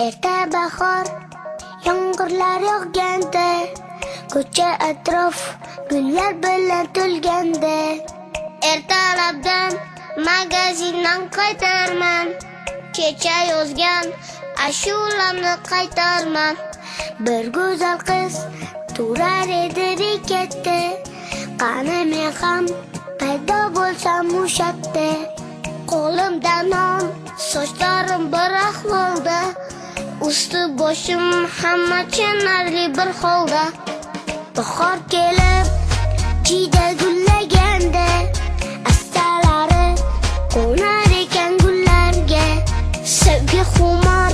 Erta bahor, yomg'irlar yog'ganda, ko'cha atrof gullar bilan to'lganda, ertalabdan magazindan qaytarman, kecha yozgan ashulamni qaytarman. Bir go'zal qiz turar edi bekatda, qani men ham paydo bo'lsam o'shatda. Qo'limda non, sochlarim bir ahvolda, usti boshim hamma tushunarli bir holda. Bahor kelib, jiyda gullaganda, astalari qo'nar ekan gullarga. Sevgi xumor,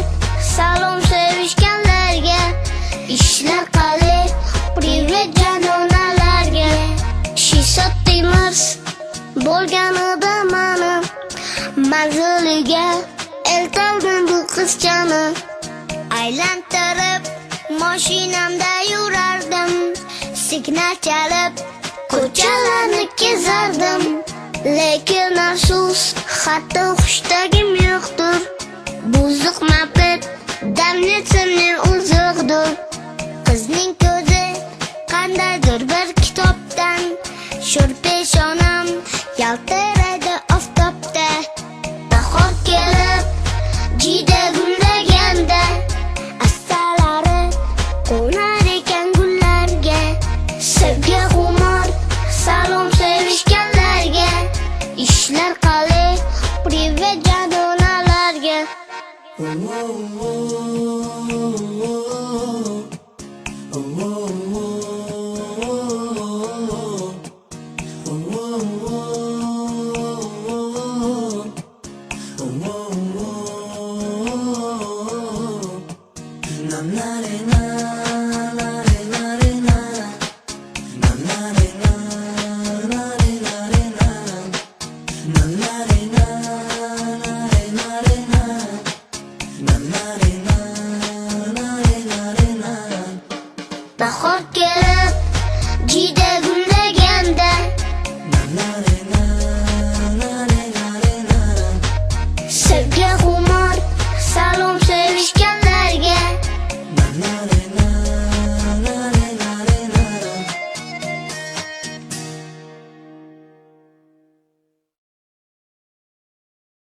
salom sevishganlarga, ishlar qalay, privet janonalarga. Shisha temir bo'lganida mani manziliga eltoldim bu qizchani. Aylantirib mashinamda yurardim, signal chalib ko'chalarni kezardim. Lekin afsus, hatto xushtagim yo'qdir. Buzuq mabit damnetimning uzuqdir. Qizning ko'zi qandaydir bir kitobdan, sho'r peshonam yaltiraydi oftobda. Bahor kelib, jiyda gullaganda, astalari qo'nar ekan gullarga. Sevgi xumor, salom sevishganlarga, ishlar qalay, privet janonalarga. 난 나를